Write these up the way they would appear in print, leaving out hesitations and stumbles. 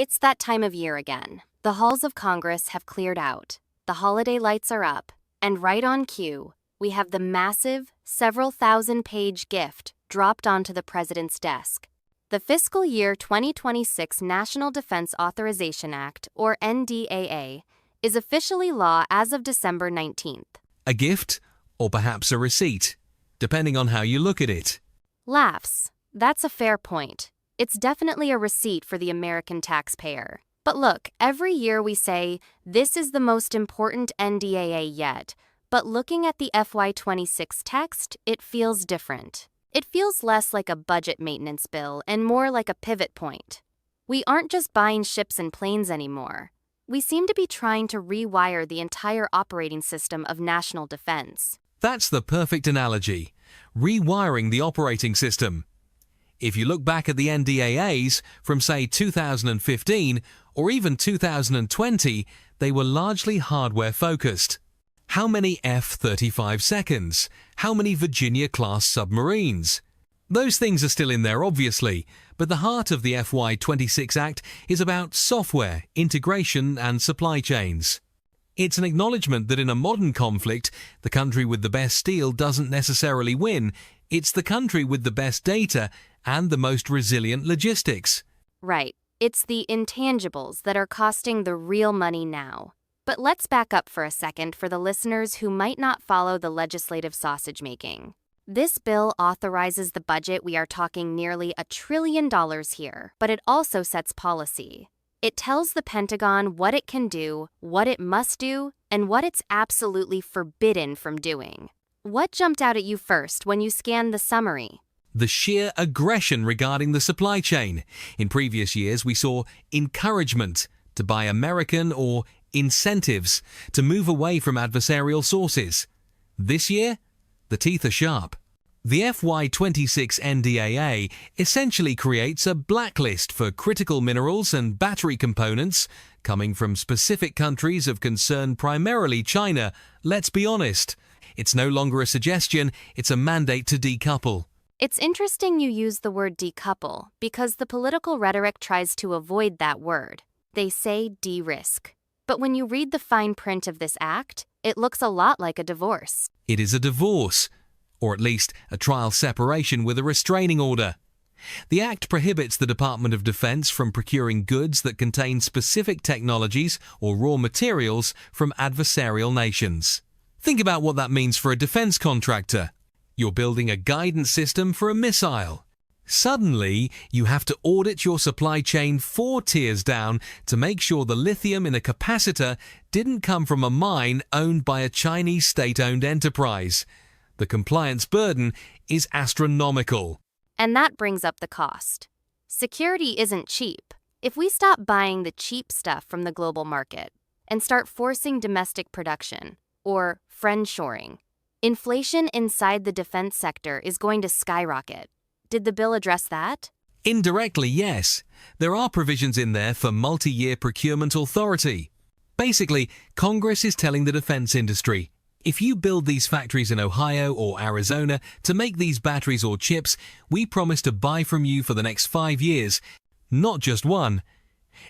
It's that time of year again. The halls of Congress have cleared out, the holiday lights are up, and right on cue, we have the massive, several thousand-page gift dropped onto the president's desk. The fiscal year 2026 National Defense Authorization Act, or NDAA, is officially law as of December 19th. A gift, or perhaps a receipt, depending on how you look at it. Laughs. That's a fair point. It's definitely a receipt for the American taxpayer. But look, every year we say, this is the most important NDAA yet, but looking at the FY26 text, it feels different. It feels less like a budget maintenance bill and more like a pivot point. We aren't just buying ships and planes anymore. We seem to be trying to rewire the entire operating system of national defense. That's the perfect analogy. Rewiring the operating system. If you look back at the NDAAs from, say, 2015 or even 2020, they were largely hardware-focused. How many F-35 seconds? How many Virginia-class submarines? Those things are still in there, obviously, but the heart of the FY26 Act is about software, integration, and supply chains. It's an acknowledgement that in a modern conflict, the country with the best steel doesn't necessarily win. It's the country with the best data and the most resilient logistics. Right. It's the intangibles that are costing the real money now. But let's back up for a second for the listeners who might not follow the legislative sausage making. This bill authorizes the budget. We are talking nearly $1 trillion here, but it also sets policy. It tells the Pentagon what it can do, what it must do, and what it's absolutely forbidden from doing. What jumped out at you first when you scanned the summary? The sheer aggression regarding the supply chain. In previous years, we saw encouragement to buy American or incentives to move away from adversarial sources. This year, the teeth are sharp. The FY26 NDAA essentially creates a blacklist for critical minerals and battery components coming from specific countries of concern, primarily China. Let's be honest, it's no longer a suggestion, it's a mandate to decouple. It's interesting you use the word decouple because the political rhetoric tries to avoid that word. They say de-risk. But when you read the fine print of this act, it looks a lot like a divorce. It is a divorce, or at least a trial separation with a restraining order. The Act prohibits the Department of Defense from procuring goods that contain specific technologies or raw materials from adversarial nations. Think about what that means for a defense contractor. You're building a guidance system for a missile. Suddenly, you have to audit your supply chain 4 tiers down to make sure the lithium in a capacitor didn't come from a mine owned by a Chinese state-owned enterprise. The compliance burden is astronomical. And that brings up the cost. Security isn't cheap. If we stop buying the cheap stuff from the global market and start forcing domestic production, or friendshoring, inflation inside the defense sector is going to skyrocket. Did the bill address that? Indirectly, yes. There are provisions in there for multi-year procurement authority. Basically, Congress is telling the defense industry, if you build these factories in Ohio or Arizona to make these batteries or chips, we promise to buy from you for the next 5 years, not just one.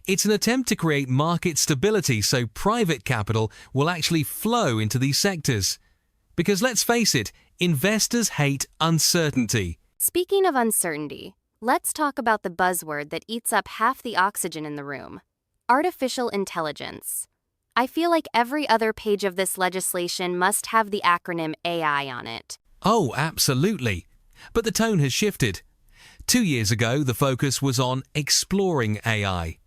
It's an attempt to create market stability so private capital will actually flow into these sectors. Because let's face it, investors hate uncertainty. Speaking of uncertainty, let's talk about the buzzword that eats up half the oxygen in the room: artificial intelligence. I feel like every other page of this legislation must have the acronym AI on it. Oh, absolutely. But the tone has shifted. 2 years ago, the focus was on exploring AI.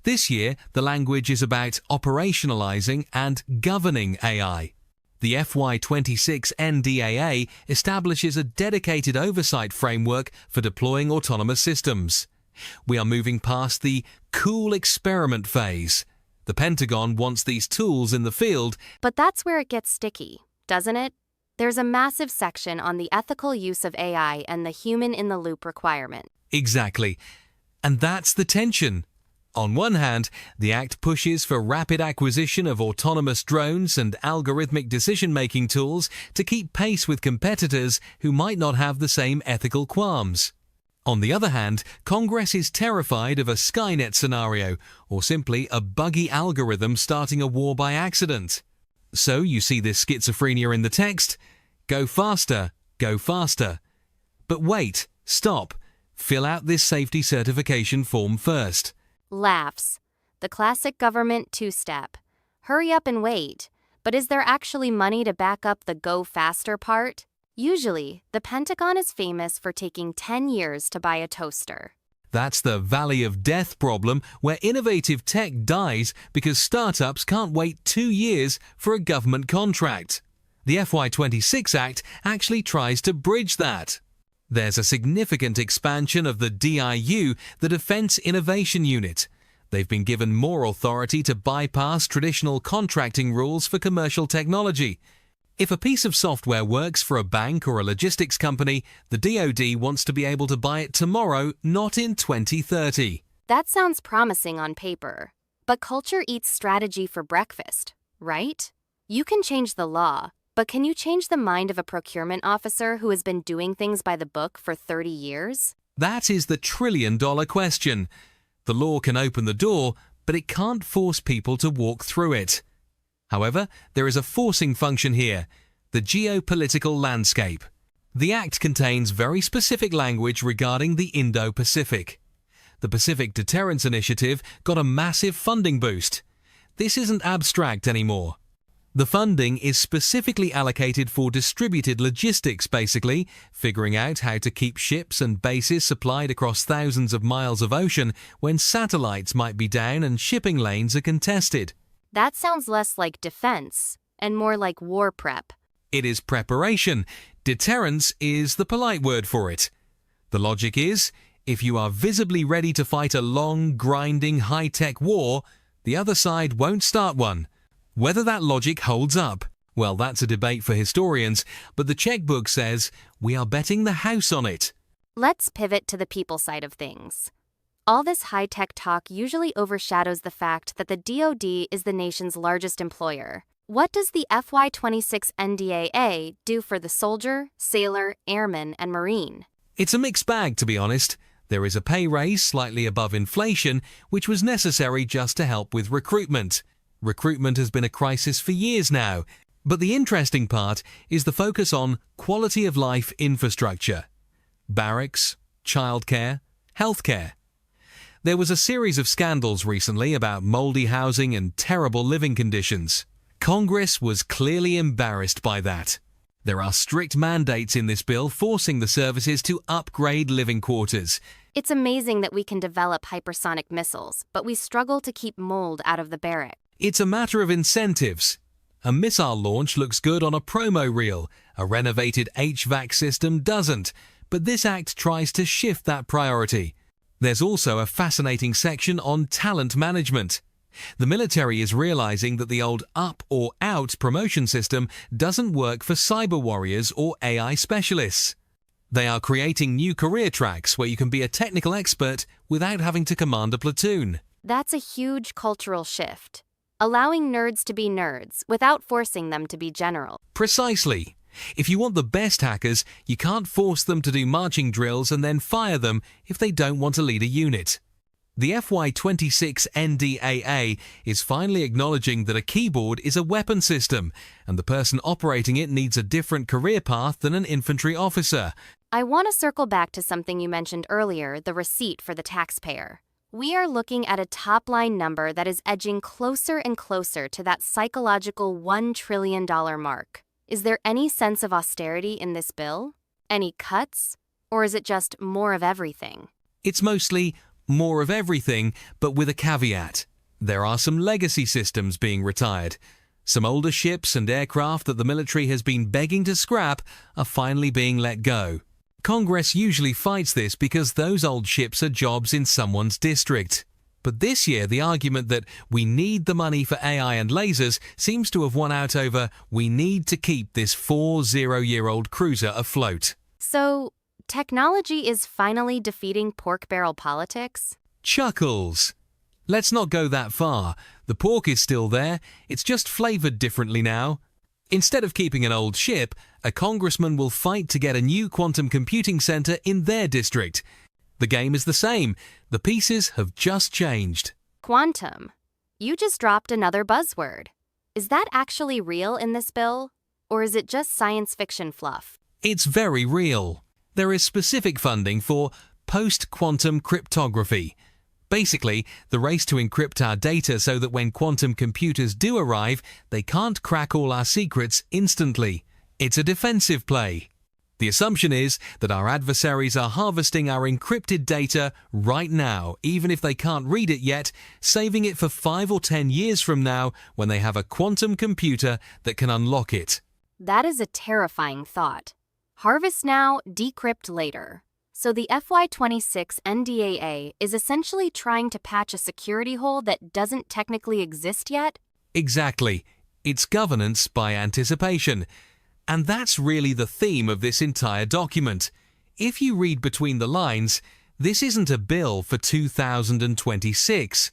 This year, the language is about operationalizing and governing AI. The FY26 NDAA establishes a dedicated oversight framework for deploying autonomous systems. We are moving past the cool experiment phase. The Pentagon wants these tools in the field. But that's where it gets sticky, doesn't it? There's a massive section on the ethical use of AI and the human-in-the-loop requirement. Exactly. And that's the tension. On one hand, the Act pushes for rapid acquisition of autonomous drones and algorithmic decision-making tools to keep pace with competitors who might not have the same ethical qualms. On the other hand, Congress is terrified of a Skynet scenario, or simply a buggy algorithm starting a war by accident. So you see this schizophrenia in the text: go faster, go faster. But wait, stop. Fill out this safety certification form first. Laughs. The classic government two-step. Hurry up and wait. But is there actually money to back up the go faster part? Usually, the Pentagon is famous for taking 10 years to buy a toaster. That's the valley of death problem, where innovative tech dies because startups can't wait 2 years for a government contract. The FY26 Act actually tries to bridge that. There's a significant expansion of the DIU, the Defense Innovation Unit. They've been given more authority to bypass traditional contracting rules for commercial technology. If a piece of software works for a bank or a logistics company, the DoD wants to be able to buy it tomorrow, not in 2030. That sounds promising on paper. But culture eats strategy for breakfast, right? You can change the law, but can you change the mind of a procurement officer who has been doing things by the book for 30 years? That is the trillion-dollar question. The law can open the door, but it can't force people to walk through it. However, there is a forcing function here: the geopolitical landscape. The Act contains very specific language regarding the Indo-Pacific. The Pacific Deterrence Initiative got a massive funding boost. This isn't abstract anymore. The funding is specifically allocated for distributed logistics, basically, figuring out how to keep ships and bases supplied across thousands of miles of ocean when satellites might be down and shipping lanes are contested. That sounds less like defense and more like war prep. It is preparation. Deterrence is the polite word for it. The logic is, if you are visibly ready to fight a long, grinding, high-tech war, the other side won't start one. Whether that logic holds up, well, that's a debate for historians, but the checkbook says we are betting the house on it. Let's pivot to the people side of things. All this high-tech talk usually overshadows the fact that the DoD is the nation's largest employer. What does the FY26 NDAA do for the soldier, sailor, airman, and Marine? It's a mixed bag, to be honest. There is a pay raise slightly above inflation, which was necessary just to help with recruitment. Recruitment has been a crisis for years now. But the interesting part is the focus on quality of life infrastructure. Barracks, childcare, healthcare. There was a series of scandals recently about moldy housing and terrible living conditions. Congress was clearly embarrassed by that. There are strict mandates in this bill forcing the services to upgrade living quarters. It's amazing that we can develop hypersonic missiles, but we struggle to keep mold out of the barrack. It's a matter of incentives. A missile launch looks good on a promo reel. A renovated HVAC system doesn't. But this act tries to shift that priority. There's also a fascinating section on talent management. The military is realizing that the old up or out promotion system doesn't work for cyber warriors or AI specialists. They are creating new career tracks where you can be a technical expert without having to command a platoon. That's a huge cultural shift. Allowing nerds to be nerds without forcing them to be general. Precisely. If you want the best hackers, you can't force them to do marching drills and then fire them if they don't want to lead a unit. The FY26 NDAA is finally acknowledging that a keyboard is a weapon system, and the person operating it needs a different career path than an infantry officer. I want to circle back to something you mentioned earlier, the receipt for the taxpayer. We are looking at a top-line number that is edging closer and closer to that psychological $1 trillion mark. Is there any sense of austerity in this bill? Any cuts? Or is it just more of everything? It's mostly more of everything, but with a caveat. There are some legacy systems being retired. Some older ships and aircraft that the military has been begging to scrap are finally being let go. Congress usually fights this because those old ships are jobs in someone's district. But this year, the argument that we need the money for AI and lasers seems to have won out over we need to keep this 40-year-old cruiser afloat. So, technology is finally defeating pork barrel politics? Chuckles. Let's not go that far. The pork is still there, it's just flavored differently now. Instead of keeping an old ship, a congressman will fight to get a new quantum computing center in their district. The game is the same. The pieces have just changed. Quantum. You just dropped another buzzword. Is that actually real in this bill? Or is it just science fiction fluff? It's very real. There is specific funding for post-quantum cryptography. Basically, the race to encrypt our data so that when quantum computers do arrive, they can't crack all our secrets instantly. It's a defensive play. The assumption is that our adversaries are harvesting our encrypted data right now, even if they can't read it yet, saving it for 5 or 10 years from now when they have a quantum computer that can unlock it. That is a terrifying thought. Harvest now, decrypt later. So the FY26 NDAA is essentially trying to patch a security hole that doesn't technically exist yet? Exactly. It's governance by anticipation. And that's really the theme of this entire document. If you read between the lines, this isn't a bill for 2026.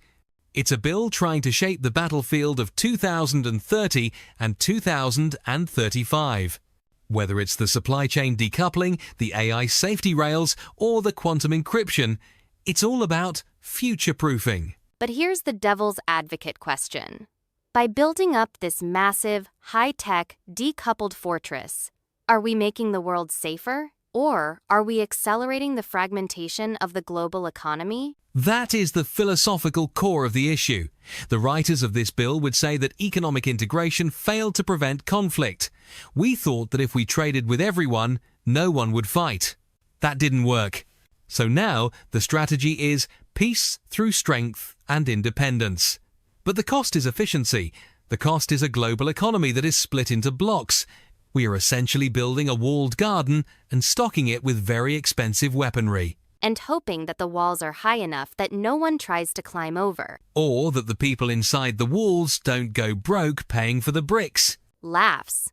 It's a bill trying to shape the battlefield of 2030 and 2035. Whether it's the supply chain decoupling, the AI safety rails, or the quantum encryption, it's all about future-proofing. But here's the devil's advocate question. By building up this massive, high-tech, decoupled fortress, are we making the world safer? Or are we accelerating the fragmentation of the global economy? That is the philosophical core of the issue. The writers of this bill would say that economic integration failed to prevent conflict. We thought that if we traded with everyone, no one would fight. That didn't work. So now the strategy is peace through strength and independence. But the cost is efficiency. The cost is a global economy that is split into blocks. We are essentially building a walled garden and stocking it with very expensive weaponry. And hoping that the walls are high enough that no one tries to climb over. Or that the people inside the walls don't go broke paying for the bricks. Laughs.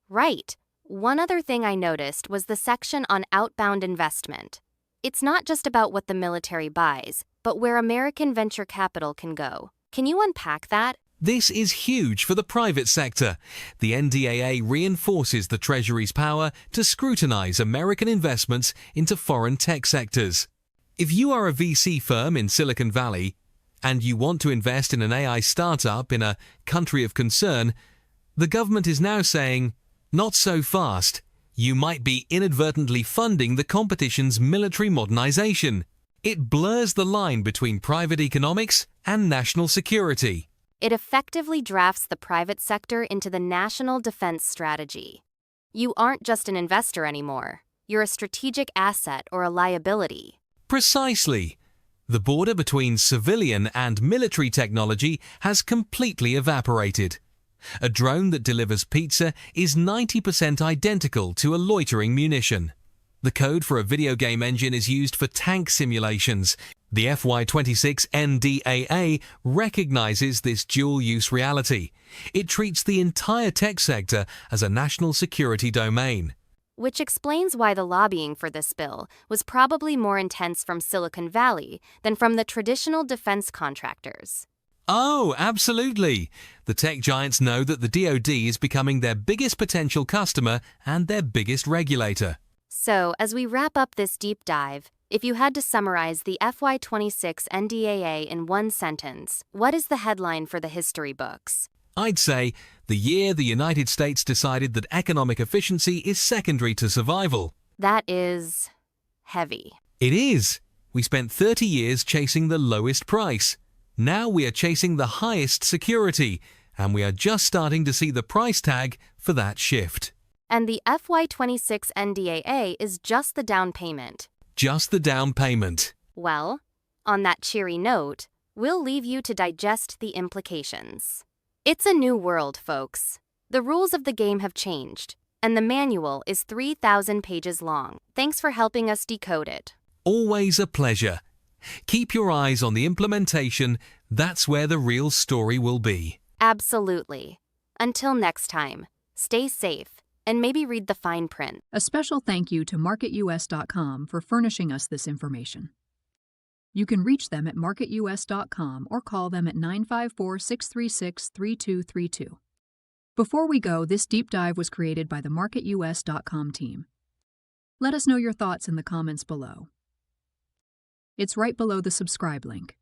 Right. One other thing I noticed was the section on outbound investment. It's not just about what the military buys, but where American venture capital can go. Can you unpack that? This is huge for the private sector. The NDAA reinforces the Treasury's power to scrutinize American investments into foreign tech sectors. If you are a VC firm in Silicon Valley and you want to invest in an AI startup in a country of concern, the government is now saying, not so fast. You might be inadvertently funding the competition's military modernization. It blurs the line between private economics and national security. It effectively drafts the private sector into the national defense strategy. You aren't just an investor anymore. You're a strategic asset or a liability. Precisely. The border between civilian and military technology has completely evaporated. A drone that delivers pizza is 90% identical to a loitering munition. The code for a video game engine is used for tank simulations. The FY26 NDAA recognizes this dual-use reality. It treats the entire tech sector as a national security domain. Which explains why the lobbying for this bill was probably more intense from Silicon Valley than from the traditional defense contractors. Oh, absolutely. The tech giants know that the DoD is becoming their biggest potential customer and their biggest regulator. So, as we wrap up this deep dive, if you had to summarize the FY26 NDAA in one sentence, what is the headline for the history books? I'd say the year the United States decided that economic efficiency is secondary to survival. That is heavy. It is. We spent 30 years chasing the lowest price. Now we are chasing the highest security, and we are just starting to see the price tag for that shift. And the FY26 NDAA is just the down payment. Just the down payment. Well, on that cheery note, we'll leave you to digest the implications. It's a new world, folks. The rules of the game have changed, and the manual is 3,000 pages long. Thanks for helping us decode it. Always a pleasure. Keep your eyes on the implementation. That's where the real story will be. Absolutely. Until next time, stay safe and maybe read the fine print. A special thank you to MarketUS.com for furnishing us this information. You can reach them at MarketUS.com or call them at 954-636-3232. Before we go, this deep dive was created by the MarketUS.com team. Let us know your thoughts in the comments below. It's right below the subscribe link.